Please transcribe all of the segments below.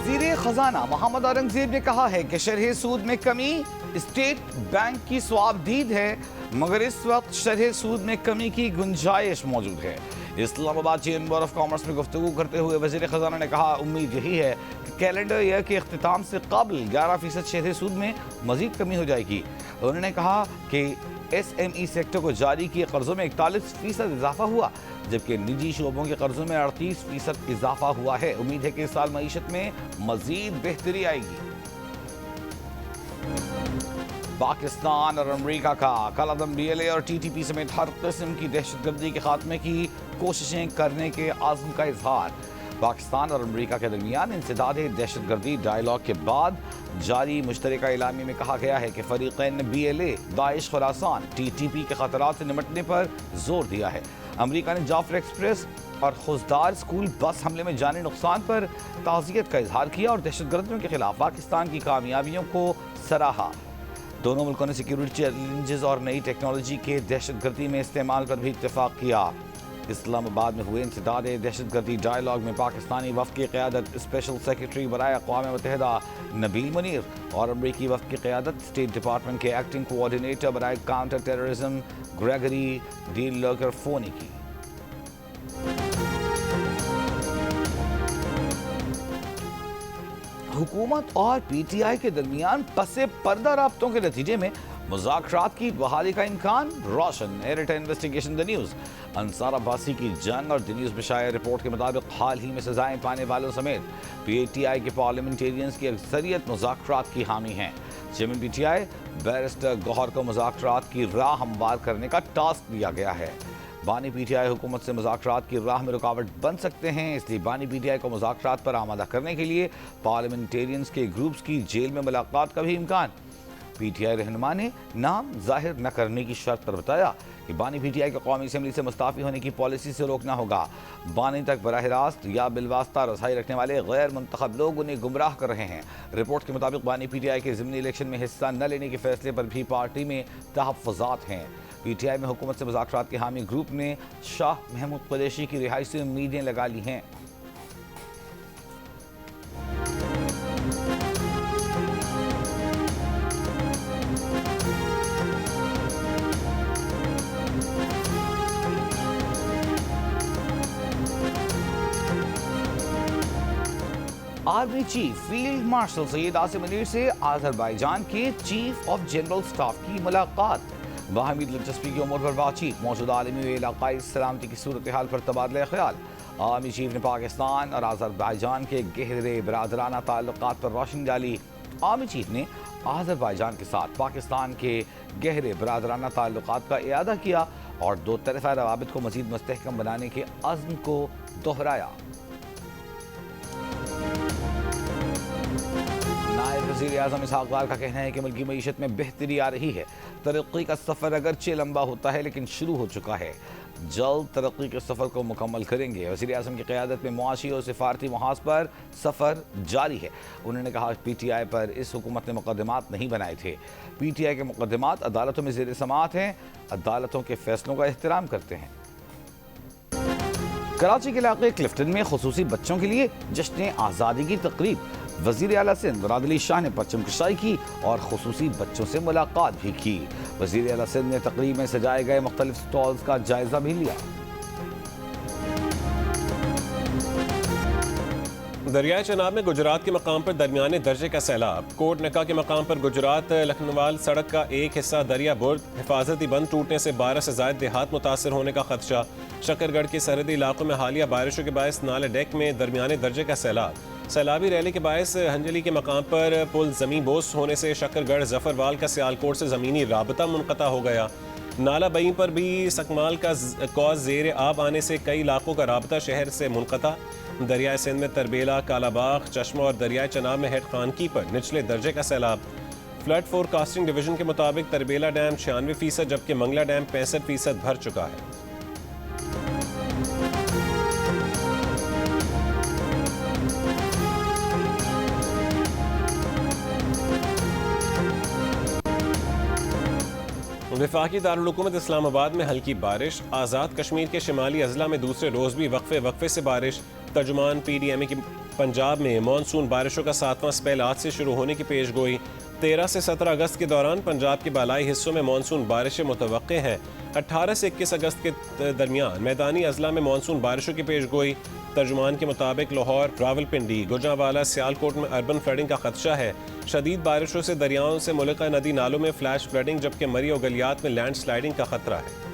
वजीर खजाना मोहम्मद औरंगजेब ने कहा है कि शरह सूद में कमी स्टेट बैंक की स्वाबदीद है, मगर इस वक्त शरह सूद में कमी की गुंजाइश मौजूद है। इस्लामाबाद चेंबर ऑफ कॉमर्स में गुफ्तगू करते हुए वजीर खजाना ने कहा, उम्मीद यही है कि कैलेंडर ईयर के अख्तिताम से कबल 11% शरह सूद में मजीद कमी हो जाएगी। उन्होंने कहा कि SME सेक्टर को जारी किए कर्जों में 41% इजाफा हुआ, जबकि निजी शोबों के कर्जों में 38% इजाफा हुआ है। उम्मीद है कि इस साल मईशत में मजीद बेहतरी आएगी। पाकिस्तान और अमरीका का कलअदम BLA और TTP समेत हर किस्म की दहशतगर्दी के खात्मे की कोशिशें करने के आज़म का इजहार। पाकिस्तान और अमरीका के दरमियान इंसदाद दहशतगर्दी डायलॉग के बाद जारी मुश्तरका एलामी में कहा गया है कि फरीक़ैन ने BLA, दाइश, खुरासान, TTP के खतरात से निपटने पर जोर दिया है। अमरीका ने जाफर एक्सप्रेस और खुजदार स्कूल बस हमले में जानी नुकसान पर ताज़ियत का इजहार किया और दहशतगर्दियों के खिलाफ पाकिस्तान की कामयाबियों को सराहा। दोनों मुल्कों ने सिक्योरिटी चैलेंजेस और नई टेक्नोलॉजी के दहशतगर्दी में इस्तेमाल पर भी इत्तेफाक किया। इस्लामाबाद में हुए इंसदाद दहशतगर्दी डायलॉग में पाकिस्तानी वफ़द की क़यादत स्पेशल सेक्रेटरी बराए अक़वाम मुत्तहिदा नबील मुनीर और अमरीकी वफ़द की क़यादत स्टेट डिपार्टमेंट के एक्टिंग कोऑर्डिनेटर बराए काउंटर टेररिज्म ग्रेगरी डी लुकरफो ने की। हुकूमत और PTI के दरमियान पसे पर्दा राब्तों के नतीजे में मुज़ाकरात की बहाली का इम्कान रोशन। एरिटा investigation the news Ansar Abbasi की जंग और द न्यूज़ में शाया रिपोर्ट के मुताबिक हाल ही में सजाएं पाने वालों समेत PTI के पार्लियामेंटेरियंस की अक्सरियत मुज़ाकरात की हामी हैं। चेयरमैन PTI बैरिस्टर गौहर को मुज़ाकरात की राह हमवार करने का टास्क दिया गया है। बानी PTI हुकूमत से मुज़ाकरात की राह में रुकावट बन सकते हैं, इसलिए बानी PTI को मुज़ाकरात पर आमादा करने के लिए पार्लियामेंटेरियंस के ग्रुप्स की जेल में मुलाकात का भी इम्कान। PTI रहनुमा ने नाम जाहिर न करने की शर्त पर बताया कि बानी PTI को कौमी असम्बली से मुस्ताफ़ी होने की पॉलिसी से रोकना होगा। बानी तक बराह रास्त या बिलवास्ता रसाई रखने वाले गैर मुंतखब लोग उन्हें गुमराह कर रहे हैं। रिपोर्ट के मुताबिक बानी PTI के ज़िमनी इलेक्शन में हिस्सा न लेने के फैसले पर भी पार्टी में तहफ़्फ़ुज़ात हैं। PTI में हुकूमत से मुज़ाकरात के हामी ग्रुप ने शाह महमूद कुरैशी की रिहाई से उम्मीदें लगा ली हैं। Army chief field marshal Syed Asim Munir से आज़रबाईजान के चीफ ऑफ जनरल स्टाफ की मुलाकात। बाहमी दिलचस्पी की उमूर पर बातचीत। मौजूदा आलमी व इलाकाई सलामती की सूरत हाल पर तबादला ख्याल। आर्मी चीफ ने पाकिस्तान और आज़रबाईजान के गहरे बरादराना ताल्लुकात पर रोशनी डाली। आर्मी चीफ ने आज़रबाईजान के साथ पाकिस्तान के गहरे बरादराना ताल्लुकात का इयादा किया और दो तरफ़ा रवाबित को मज़ीद मुस्तहकम बनाने के अज़्म को दोहराया। नायब वज़ीर आज़म इसहाक़ डार का कहना है कि मुल्की मईशत में बेहतरी आ रही है। तरक्की का सफ़र अगरचे लंबा होता है लेकिन शुरू हो चुका है। जल्द तरक्की के सफ़र को मुकम्मल करेंगे। वज़ीर आज़म की क़यादत में मुआशी और सिफारती महाज पर सफ़र जारी है। उन्होंने कहा PTI पर इस हुकूमत ने मुक़दमात नहीं बनाए थे। PTI के मुक़दमात अदालतों में ज़ेर समाअत हैं, अदालतों के फैसलों का एहतराम करते हैं। कराची के इलाके क्लिफ्टन में खुसूसी बच्चों के लिए जश्न आज़ादी की तकरीब। वज़ीर आला सिंध मुराद अली शाह ने परचम कशाई की और खुसूसी बच्चों से मुलाकात भी की। वज़ीर आला सिंध ने तकरीब में सजाए गए मुख्तलिफ स्टॉल्स का जायजा भी लिया। दरियाए चनाब में गुजरात के मकाम पर दरमियाने दर्जे का सैलाब। कोट नक्का के मकाम पर गुजरात लखनवाल सड़क का एक हिस्सा दरिया बुर्द हिफाजती बंद टूटने से 12 से ज़ायद देहात मुतासर होने का खदशा। शकरगढ़ के सरहदी इलाकों में हालिया बारिशों के बायस नाले डेक में दरमियाने दर्जे का सैलाब। सैलाबी रैली के बायस हंजली के मकाम पर पुल ज़मीन बोस होने से शकरगढ़ जफरवाल का सियालकोट से ज़मीनी राबता मुनक़ता हो गया। नाला बई पर भी सकमाल का कौज ज़ेर आब आने से कई इलाकों का राबता शहर से मुनक़ता। दरियाए सिंध में तरबेला, कालाबाग, चश्मा और दरियाए चनाब में हेड खानकी पर निचले दर्जे का सैलाब। फ्लड फोरकास्टिंग डिवीजन के मुताबिक तरबेला डैम 96% जबकि मंगला डैम 65% भर चुका है। वफाकी दारुल-हुकूमत इस्लामाबाद में हल्की बारिश। आज़ाद कश्मीर के शिमाली अजला में दूसरे रोज़ भी वक्फे से बारिश। तर्जुमान PDMA की पंजाब में मानसून बारिशों का 7वां स्पेल आज से शुरू होने की पेशगोई। 13 से 17 अगस्त के दौरान पंजाब के बालाई हिस्सों में मानसून बारिशें मुतवक्के हैं। 18 से 21 अगस्त के दरमियान मैदानी अजला में मानसून बारिशों की पेशगोई। तर्जुमान के मुताबिक लाहौर, रावलपिंडी, गुजरांवाला, सियालकोट में अर्बन फ्लडिंग का खदशा है। शदीद बारिशों से दरियाओं से मुल्का नदी नालों में फ्लैश फ्लडिंग, जबकि मरी और गलियात में लैंड स्लाइडिंग का खतरा है।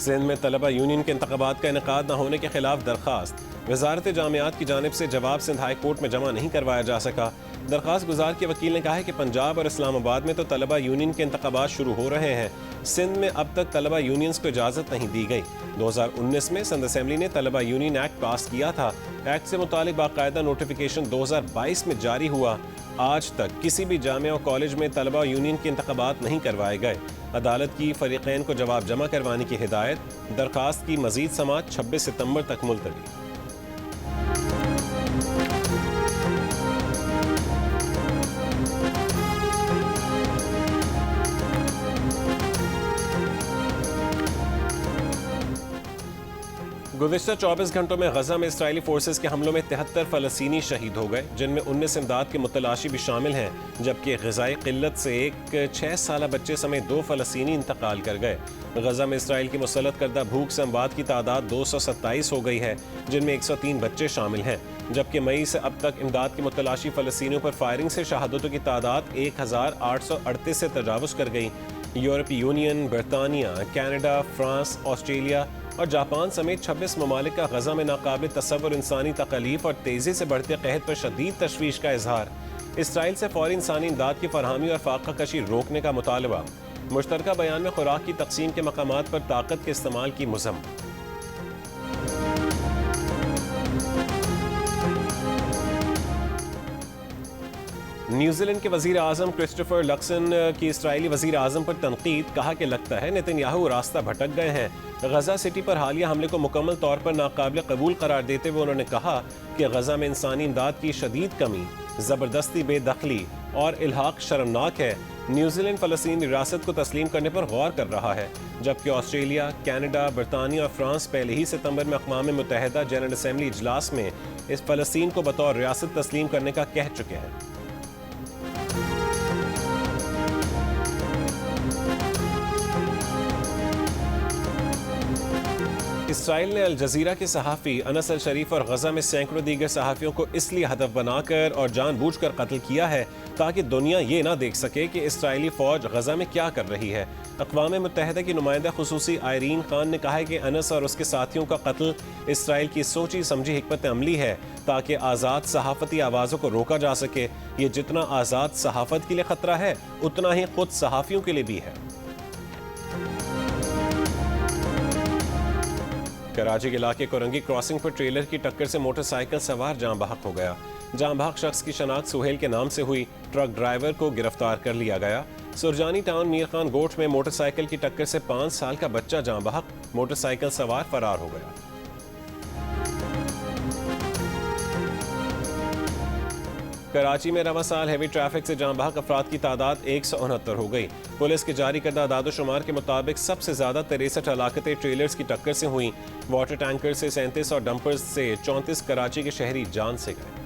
सिंध में तलबा यूनियन के इंतखाबात का इनेकाद न होने के खिलाफ दरखास्त। वजारत जामियात की जानिब से जवाब सिंध हाई कोर्ट में जमा नहीं करवाया जा सका। दरखास्त गुजार के वकील ने कहा है कि पंजाब और इस्लामाबाद में तो तलबा यूनियन के इंतखाबात शुरू हो रहे हैं, सिंध में अब तक तलबा यूनियंस को इजाज़त नहीं दी गई। 2019 में सिंध असेंबली ने तलबा यूनियन एक्ट पास किया था। एक्ट से मुतालिक बाकायदा नोटिफिकेशन 2022 में जारी हुआ। आज तक किसी भी जामिया और कॉलेज में तलबा यूनियन के इंतखाबात नहीं करवाए गए। अदालत की फरीकैन को जवाब जमा करवाने की हिदायत। दरखास्त की मजीद समाअत 26 सितंबर तक मुलतवी। गुज़िश्ता 24 घंटों में गजा में इसराइली फोर्सेस के हमलों में 73 फ़लस्तीनी शहीद हो गए, जिनमें 19 इमदाद के मुतलाशी भी शामिल हैं, जबकि ग़िज़ाई क़िल्लत से एक 6 साला बच्चे समेत 2 फ़लस्तीनी इंतकाल कर गए। गजा में इसराइल की मुसल्लत करदा भूख से अमवात की तादाद 227 हो गई है, जिनमें 103 बच्चे शामिल हैं, जबकि मई से अब तक इमदाद की मुतलाशी फ़लस्तीनियों पर फायरिंग से शहादतों की तादाद 1838 से तजावुज़ कर गई। यूरोपीय यूनियन, बरतानिया, कनाडा, फ्रांस, ऑस्ट्रेलिया और जापान समेत 26 ममालिक का गजा में नाकाबिल तसव्वुर इंसानी तकलीफ और तेज़ी से बढ़ते कहत पर शदीद तशवीश का इजहार। इसराइल से फौरी इंसानी इमदाद की फरहमी और फाका कशी रोकने का मुतालबा। मुश्तरका बयान में खुराक की तकसीम के मकामात पर ताकत के इस्तेमाल की मज़म्मत। न्यूजीलैंड के वज़ीर आज़म क्रिस्टोफर लक्सन की इसराइली वज़ीर आज़म पर तनकीद। कहा कि लगता है नेतन्याहू रास्ता भटक गए हैं। गजा सिटी पर हालिया हमले को मुकम्मल तौर पर नाकाबिल कबूल करार देते हुए उन्होंने कहा कि गजा में इंसानी इमदाद की शदीद कमी, ज़बरदस्ती बेदखली और इल्हाक शर्मनाक है। न्यूजीलैंड फ़लस्तीनी रियासत को तस्लीम करने पर गौर कर रहा है, जबकि ऑस्ट्रेलिया, कनाडा, बरतानिया और फ्रांस पहले ही सितंबर में अक़वाम मुत्तहिदा जनरल असम्बली इजलास में इस फ़लस्तीन को बतौर रियासत तस्लीम करने का कह चुके हैं। इसराइल ने अल जज़ीरा के सहाफ़ी अनस अल शरीफ और गजा में सैकड़ों दीगर सहाफ़ियों को इसलिए हदफ बनाकर और जानबूझकर कत्ल किया है ताकि दुनिया ये ना देख सके कि इसराइली फ़ौज गजा में क्या कर रही है। अक़वाम मुत्तहिदा की नुमाइंदा खुसूसी आयरीन खान ने कहा है कि अनस और उसके साथियों का कत्ल इसराइल की सोची समझी हिकमत अमली है ताकि आज़ाद सहाफ़ती आवाज़ों को रोका जा सके। ये जितना आज़ाद सहाफ़त के लिए ख़तरा है, उतना ही खुद सहाफ़ियों के लिए भी है। कराची के इलाके कोरंगी क्रॉसिंग पर ट्रेलर की टक्कर से मोटरसाइकिल सवार जाँ बहक हो गया। जाँ बहक शख्स की शनाख्त सुहेल के नाम से हुई। ट्रक ड्राइवर को गिरफ्तार कर लिया गया। सुरजानी टाउन मीर खान गोठ में मोटरसाइकिल की टक्कर से 5 साल का बच्चा जाँ बहक, मोटरसाइकिल सवार फरार हो गया। कराची में रवां साल हैवी ट्रैफिक से जाँ बहक अफराद की तादाद 169 हो गई। पुलिस के जारी करदा आदादोशुमार के मुताबिक सबसे ज्यादा 63 हलाकतें ट्रेलर्स की टक्कर से हुई। वाटर टैंकर से 37 और डंपर्स से 34 कराची के शहरी जान से गए।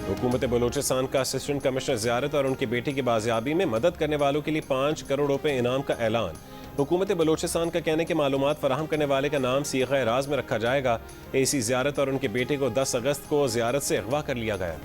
हुकूमत बलूचिस्तान का असिस्टेंट कमिश्नर ज़ियारत और उनकी बेटी की बाजियाबी में मदद करने वालों के लिए 5 करोड़ रुपए इनाम का ऐलान। हुकूमत बलूचिस्तान का कहने के मालूमात फराहम करने वाले का नाम सीग़ा राज में रखा जाएगा। एसी ज़ियारत और उनके बेटे को 10 अगस्त को ज़ियारत से अगवा कर लिया गया।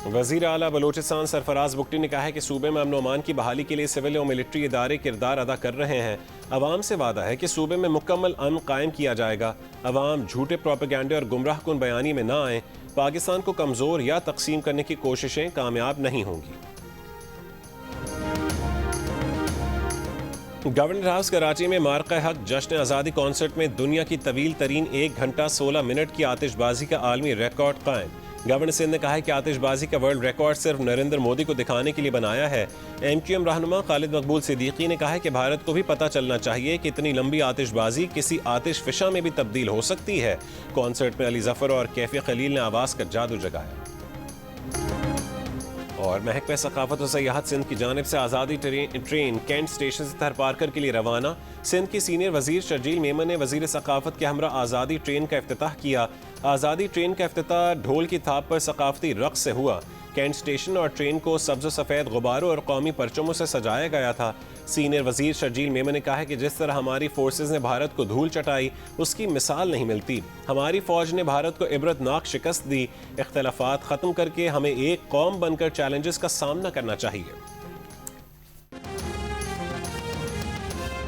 वज़ीर आला बलूचिस्तान सरफराज बुगटी ने कहा है कि सूबे में अमन अमान की बहाली के लिए सिविल और मिलिट्री इदारे किरदार अदा कर रहे हैं। अवाम से वादा है कि सूबे में मुकम्मल अमन कायम किया जाएगा। अवाम झूठे प्रोपेगेंडे और गुमराह कुन बयानी में ना आए। पाकिस्तान को कमज़ोर या तकसीम करने की कोशिशें कामयाब नहीं होंगी। गवर्नर हाउस कराची में मार्का हक जश्न आज़ादी कॉन्सर्ट में दुनिया की तवील तरीन 1 घंटा 16 मिनट की आतिशबाजी का आलमी रिकॉर्ड कायम। गवर्नर सिंध ने कहा है कि आतिशबाजी का वर्ल्ड रिकॉर्ड सिर्फ नरेंद्र मोदी को दिखाने के लिए बनाया है। MQM रहनुमा खालिद मकबूल सिद्दीकी ने कहा है कि भारत को भी पता चलना चाहिए कि इतनी लंबी आतिशबाजी किसी आतिश फिशा में भी तब्दील हो सकती है। कॉन्सर्ट में अली जफर और कैफी खलील ने आवाज़ का जादू जगाया। और महकमा सकाफत और सयाहत सिंध की जानिब से आज़ादी ट्रेन कैंट स्टेशन से थरपारकर के लिए रवाना। सिंध की सीनियर वजीर शर्जील मेमन ने वजीर सकाफत के हमरा आज़ादी ट्रेन का इफ्तिताह किया। आज़ादी ट्रेन का इफ्तिताह ढोल की थाप पर सकाफती रक़्स से हुआ। कैंट स्टेशन और ट्रेन को सब्ज़ सफ़ेद गुब्बारों और कौमी परचमों से सजाया गया था। सीनियर वजीर शर्जील मेमन ने कहा है कि जिस तरह हमारी फोर्सेज ने भारत को धूल चटाई उसकी मिसाल नहीं मिलती। हमारी फौज ने भारत को इबरतनाक शिकस्त दी। इख्तलाफात ख़त्म करके हमें एक कौम बनकर चैलेंजेस का सामना करना चाहिए।